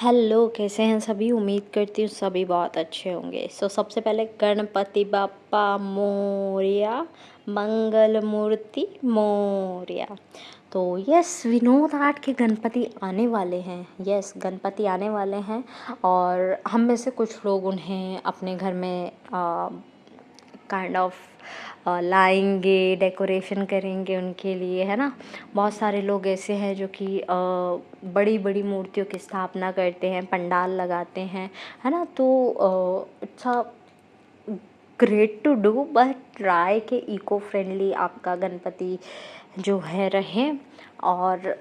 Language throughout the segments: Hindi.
हेलो, कैसे हैं सभी? उम्मीद करती हूँ सभी बहुत अच्छे होंगे। सबसे पहले गणपति बाप्पा मोरया, मंगल मूर्ति मोरया। तो यस, वी नो दैट कि गणपति आने वाले हैं। यस, गणपति आने वाले हैं और हम में से कुछ लोग उन्हें अपने घर में काइंड ऑफ लाएंगे, डेकोरेशन करेंगे उनके लिए, है ना। बहुत सारे लोग ऐसे हैं जो कि बड़ी बड़ी मूर्तियों की स्थापना करते हैं, पंडाल लगाते हैं, है ना। तो it's a great to do, but try के इको फ्रेंडली आपका गणपति जो है रहे और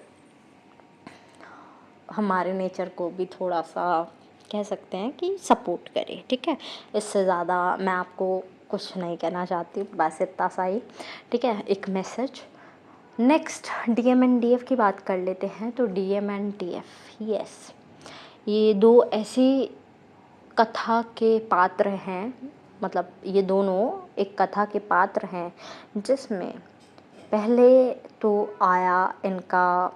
हमारे नेचर को भी थोड़ा सा कह सकते हैं कि सपोर्ट करे, ठीक है। इससे ज़्यादा मैं आपको कुछ नहीं कहना चाहती, बस इतना सा ही, ठीक है। एक message. Next DM and DF की बात कर लेते हैं। तो डीएम एंड डीएफ, यस, ये दो ऐसी कथा के पात्र हैं, मतलब ये दोनों एक कथा के पात्र हैं जिसमें पहले तो आया इनका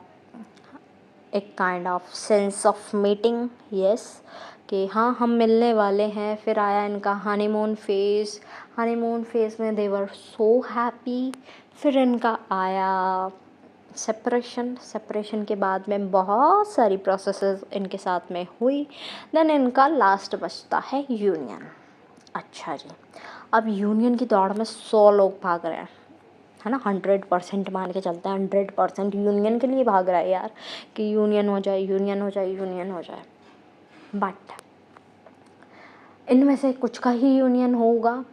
एक kind of sense of meeting, yes, कि हाँ हम मिलने वाले हैं। फिर आया इनका हनीमून फेज में दे वर सो हैप्पी। फिर इनका आया सेपरेशन के बाद में बहुत सारी प्रोसेसेस इनके साथ में हुई। देन इनका लास्ट बचता है यूनियन। अच्छा जी, अब यूनियन की दौड़ में 100 लोग भाग रहे हैं, है ना। 100% मान के चलते हैं, 100% यूनियन के लिए भाग रहा है यार, कि यूनियन हो जाए, यूनियन हो जाए, यूनियन हो जाए। बट इनमें से कुछ का ही यूनियन होगा।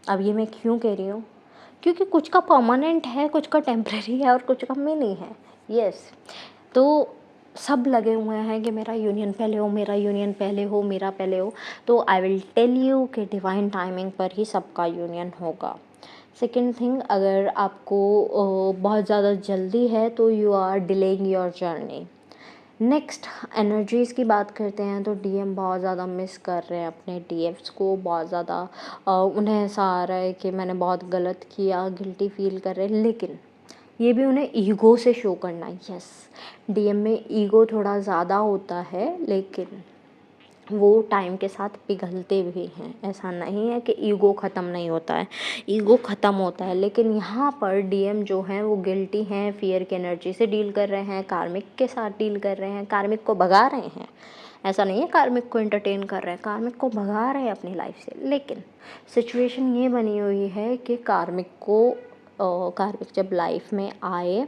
अब ये मैं क्यों कह रही हूँ? क्योंकि कुछ का परमानेंट है, कुछ का टेम्परेरी है और कुछ का मिनी है। यस, तो सब लगे हुए हैं कि मेरा यूनियन पहले हो, मेरा यूनियन पहले हो, मेरा पहले हो। तो आई विल टेल यू कि डिवाइन टाइमिंग पर ही सबका यूनियन होगा। सेकेंड थिंग, अगर आपको बहुत ज़्यादा जल्दी है तो you are delaying your journey. Next energies की बात करते हैं। तो डीएम बहुत ज़्यादा मिस कर रहे हैं अपने डीएफ्स को, बहुत ज़्यादा उन्हें ऐसा आ रहा है कि मैंने बहुत गलत किया, गिल्टी फील कर रहे हैं। लेकिन ये भी उन्हें ईगो से शो करना है। यस, डीएम में ईगो थोड़ा ज़्यादा होता है, लेकिन वो टाइम के साथ पिघलते भी हैं। ऐसा नहीं है कि ईगो ख़त्म नहीं होता है, ईगो ख़त्म होता है। लेकिन यहाँ पर डीएम जो हैं वो गिल्टी हैं, फियर की एनर्जी से डील कर रहे हैं, कार्मिक के साथ डील कर रहे हैं, कार्मिक को भगा रहे हैं। ऐसा नहीं है कार्मिक को एंटरटेन कर रहे हैं, कार्मिक को भगा रहे हैं अपनी लाइफ से। लेकिन सिचुएशन ये बनी हुई है कि कार्मिक जब लाइफ में आए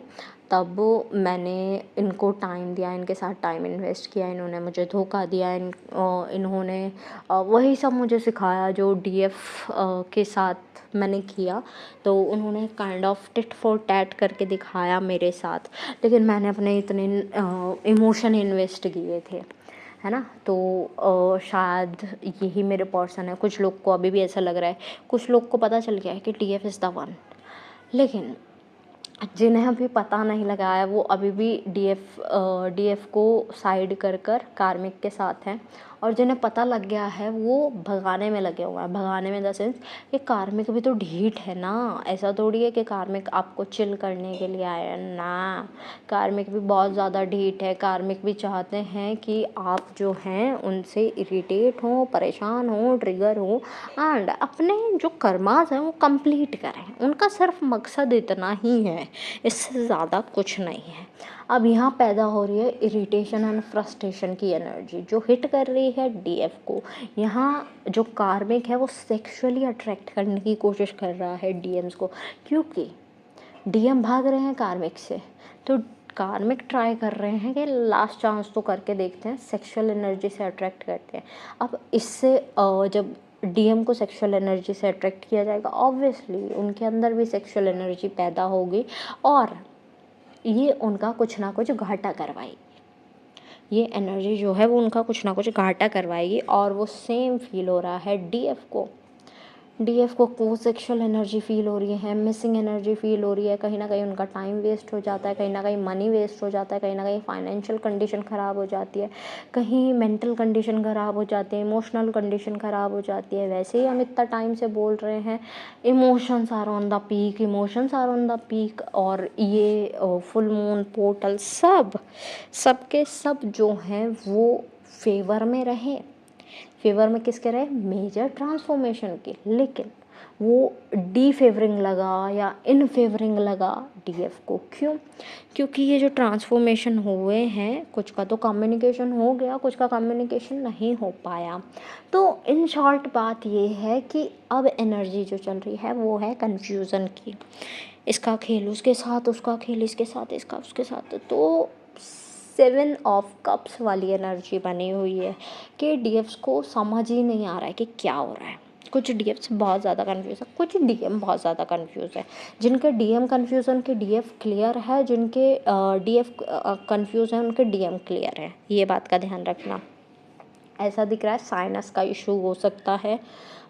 तब मैंने इनको टाइम दिया, इनके साथ टाइम इन्वेस्ट किया, इन्होंने मुझे धोखा दिया, इन्होंने वही सब मुझे सिखाया जो डीएफ के साथ मैंने किया। तो उन्होंने kind of tit for tat करके दिखाया मेरे साथ, लेकिन मैंने अपने इतने इमोशन इन्वेस्ट किए थे, है ना। तो शायद यही मेरे पर्सन है। कुछ लोग को अभी भी ऐसा लग रहा है, कुछ लोग को पता चल गया है कि डीएफ इज़ द वन। लेकिन जिन्हें अभी पता नहीं लगा है वो अभी भी डीएफ को साइड कर कर कार्मिक के साथ हैं। और जिन्हें पता लग गया है वो भगाने में लगे हुए हैं। भगाने में इन द सेंस कि कार्मिक भी तो ढीठ है ना, ऐसा थोड़ी है कि कार्मिक आपको चिल करने के लिए आया ना। कार्मिक भी बहुत ज़्यादा ढीठ है। कार्मिक भी चाहते हैं कि आप जो हैं उनसे इरिटेट हो, परेशान हो, ट्रिगर हो एंड अपने जो कर्मास हैं वो कंप्लीट करें। उनका सिर्फ मकसद इतना ही है, इससे ज़्यादा कुछ नहीं है। अब यहाँ पैदा हो रही है इरिटेशन एंड फ्रस्ट्रेशन की एनर्जी जो हिट कर रही है डीएफ को। यहाँ जो कार्मिक है वो सेक्सुअली अट्रैक्ट करने की कोशिश कर रहा है डीएम्स को, क्योंकि डीएम भाग रहे हैं कार्मिक से। तो कार्मिक ट्राई कर रहे हैं कि लास्ट चांस तो करके देखते हैं, सेक्सुअल एनर्जी से अट्रैक्ट करते हैं। अब इससे जब डीएम को सेक्सुअल एनर्जी से अट्रैक्ट किया जाएगा, ऑब्वियसली उनके अंदर भी सेक्सुअल एनर्जी पैदा होगी और ये उनका कुछ ना कुछ घाटा करवाएगी। ये एनर्जी जो है वो उनका कुछ ना कुछ घाटा करवाएगी और वो सेम फील हो रहा है डीएफ को। डीएफ को सेक्सुअल एनर्जी फ़ील हो रही है, मिसिंग एनर्जी फ़ील हो रही है, कहीं न कहीं उनका टाइम वेस्ट हो जाता है, कहीं न कहीं मनी वेस्ट हो जाता है, कहीं न कहीं फाइनेंशियल कंडीशन ख़राब हो जाती है, कहीं मेंटल कंडीशन ख़राब हो जाती है, इमोशनल कंडीशन ख़राब हो जाती है। वैसे ही हम इतना टाइम से बोल रहे हैं, emotions are on the peak, emotions are on the peak, और ये फुल मून पोर्टल सब के सब जो हैं वो फ़ेवर में रहे। फ़ेवर में किसके रहे? मेजर ट्रांसफॉर्मेशन के। लेकिन वो डीफ़ेवरिंग लगा या इन फ़ेवरिंग लगा डीएफ को। क्यों? क्योंकि ये जो ट्रांसफॉर्मेशन हुए हैं, कुछ का तो कम्युनिकेशन हो गया, कुछ का कम्युनिकेशन नहीं हो पाया। तो इन शॉर्ट बात ये है कि अब एनर्जी जो चल रही है वो है कन्फ्यूज़न की। इसका खेल उसके साथ, उसका खेल इसके साथ, इसका उसके साथ। तो 7 ऑफ कप्स वाली एनर्जी बनी हुई है कि डीएफ्स को समझ ही नहीं आ रहा है कि क्या हो रहा है। कुछ डीएफ्स बहुत ज़्यादा कन्फ्यूज़ है, कुछ डीएम बहुत ज़्यादा कन्फ्यूज़ है। जिनके डीएम कन्फ्यूज़ है उनके डीएफ क्लियर है, जिनके डीएफ कन्फ्यूज़ है उनके डीएम क्लियर है। ये बात का ध्यान रखना। ऐसा दिख रहा है साइनस का इशू हो सकता है,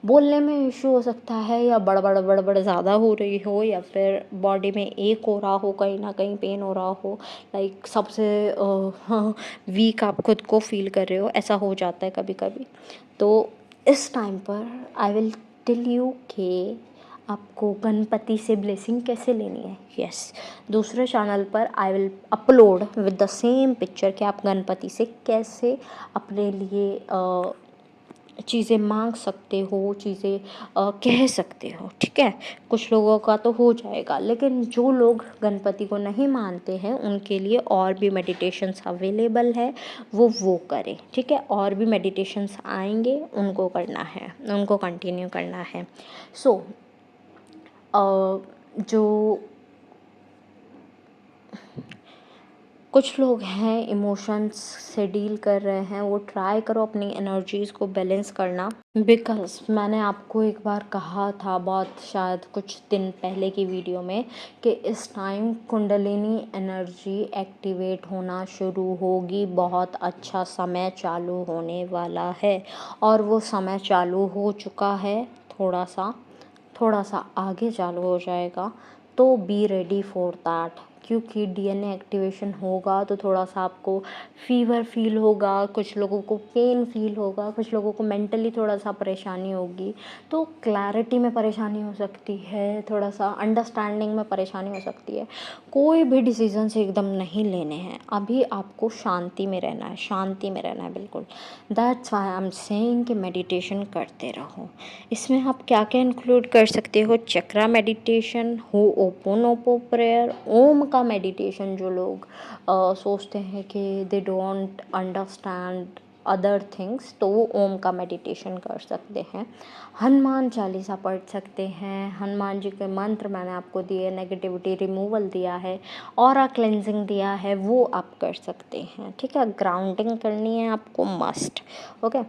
बोलने में इशू हो सकता है, या बड़बड़ ज़्यादा हो रही हो, या फिर बॉडी में एक हो रहा हो, कहीं ना कहीं पेन हो रहा हो, लाइक सबसे वीक आप खुद को फील कर रहे हो, ऐसा हो जाता है कभी कभी। तो इस टाइम पर आई विल टेल यू कि आपको गणपति से ब्लेसिंग कैसे लेनी है। यस, दूसरे चैनल पर I will upload with the same picture कि आप गणपति से कैसे अपने लिए चीज़ें मांग सकते हो, चीज़ें कह सकते हो। ठीक है, कुछ लोगों का तो हो जाएगा, लेकिन जो लोग गणपति को नहीं मानते हैं उनके लिए और भी मेडिटेशंस अवेलेबल है, वो करें। ठीक है, और भी मेडिटेशंस आएंगे, उनको करना है, उनको कंटिन्यू करना है। सो जो कुछ लोग हैं इमोशंस से डील कर रहे हैं, वो ट्राई करो अपनी एनर्जीज़ को बैलेंस करना। बिकॉज़ मैंने आपको एक बार कहा था, बहुत शायद कुछ दिन पहले की वीडियो में, कि इस टाइम कुंडलिनी एनर्जी एक्टिवेट होना शुरू होगी, बहुत अच्छा समय चालू होने वाला है, और वो समय चालू हो चुका है, थोड़ा सा आगे चालू हो जाएगा। तो बी रेडी फॉर दैट, क्योंकि डीएनए एक्टिवेशन होगा तो थोड़ा सा आपको फीवर फील होगा, कुछ लोगों को पेन फील होगा, कुछ लोगों को मेंटली थोड़ा सा परेशानी होगी, तो क्लैरिटी में परेशानी हो सकती है, थोड़ा सा अंडरस्टैंडिंग में परेशानी हो सकती है। कोई भी डिसीजन से एकदम नहीं लेने हैं, अभी आपको शांति में रहना है, शांति में रहना है बिल्कुल। That's why I am saying कि मेडिटेशन करते रहो। इसमें आप क्या क्या इंक्लूड कर सकते हो? चक्रा मेडिटेशन हो, ओपोनोपो प्रेयर, ओम का मेडिटेशन। जो लोग सोचते हैं कि they don't understand other things, तो वो ओम का मेडिटेशन कर सकते हैं। हनुमान चालीसा पढ़ सकते हैं, हनुमान जी के मंत्र मैंने आपको दिए, नेगेटिविटी रिमूवल दिया है, ऑरा क्लेंजिंग दिया है, वो आप कर सकते हैं। ठीक है, ग्राउंडिंग करनी है आपको must. Okay,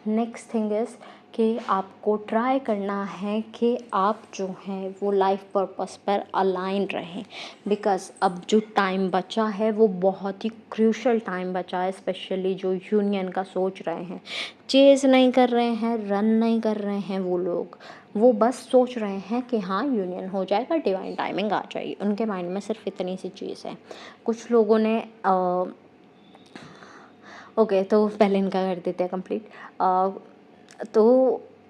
next thing is कि आपको ट्राई करना है कि आप जो हैं वो लाइफ पर्पस पर अलाइन रहें। बिकॉज़ अब जो टाइम बचा है वो बहुत ही क्रूशल टाइम बचा है, स्पेशली जो यूनियन का सोच रहे हैं, चेज़ नहीं कर रहे हैं, रन नहीं कर रहे हैं वो लोग, वो बस सोच रहे हैं कि हाँ यूनियन हो जाएगा, डिवाइन टाइमिंग आ जाएगी। उनके माइंड में सिर्फ इतनी सी चीज़ है। कुछ लोगों ने ओके, तो पहले इनका कर देते हैं कंप्लीट। तो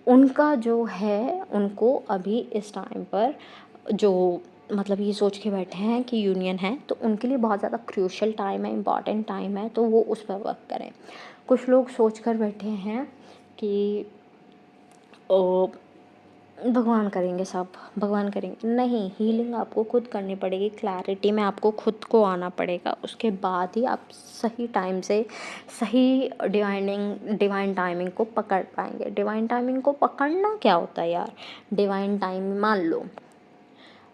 उनका जो है, उनको अभी इस टाइम पर जो मतलब ये सोच के बैठे हैं कि यूनियन है, तो उनके लिए बहुत ज़्यादा क्रूशल टाइम है, इम्पॉर्टेंट टाइम है, तो वो उस पर वर्क करें। कुछ लोग सोच कर बैठे हैं कि भगवान करेंगे, सब भगवान करेंगे, नहीं, हीलिंग आपको खुद करनी पड़ेगी, क्लैरिटी में आपको खुद को आना पड़ेगा, उसके बाद ही आप सही टाइम से सही डिवाइन टाइमिंग को पकड़ पाएंगे। डिवाइन टाइमिंग को पकड़ना क्या होता है यार? डिवाइन टाइम,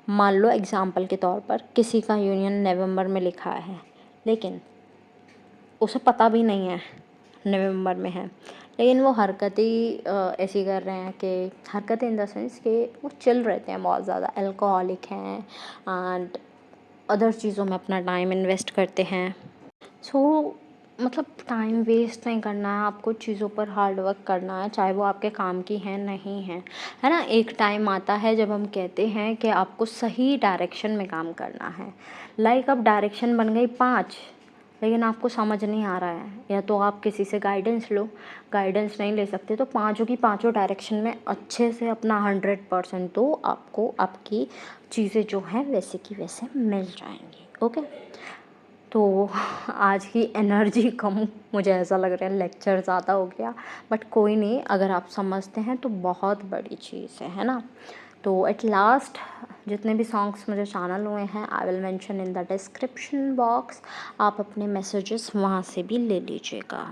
मान लो एग्जाम्पल के तौर पर किसी का यूनियन नवंबर में लिखा है, लेकिन उसे पता भी नहीं है नवंबर में है, लेकिन वो हरकतें ऐसी कर रहे हैं कि हरकतें इन द सेंस कि वो चिल रहते हैं, बहुत ज़्यादा अल्कोहलिक हैं एंड अदर चीज़ों में अपना टाइम इन्वेस्ट करते हैं। सो मतलब टाइम वेस्ट नहीं करना है, आपको चीज़ों पर हार्ड वर्क करना है, चाहे वो आपके काम की हैं नहीं हैं, है ना। एक टाइम आता है जब हम कहते हैं कि आपको सही डायरेक्शन में काम करना है। लाइक अब डायरेक्शन बन गई 5, लेकिन आपको समझ नहीं आ रहा है, या तो आप किसी से गाइडेंस लो, गाइडेंस नहीं ले सकते तो पाँचों की पाँचों डायरेक्शन में अच्छे से अपना 100% दो, आपको आपकी चीज़ें जो हैं वैसे की वैसे मिल जाएंगी। ओके, तो आज की एनर्जी कम, मुझे ऐसा लग रहा है लेक्चर ज़्यादा हो गया, बट कोई नहीं, अगर आप समझते हैं तो बहुत बड़ी चीज़ है ना। तो एट लास्ट जितने भी सॉन्ग्स मुझे चैनल हुए हैं I will mention in the description box, आप अपने मैसेजेस वहाँ से भी ले लीजिएगा।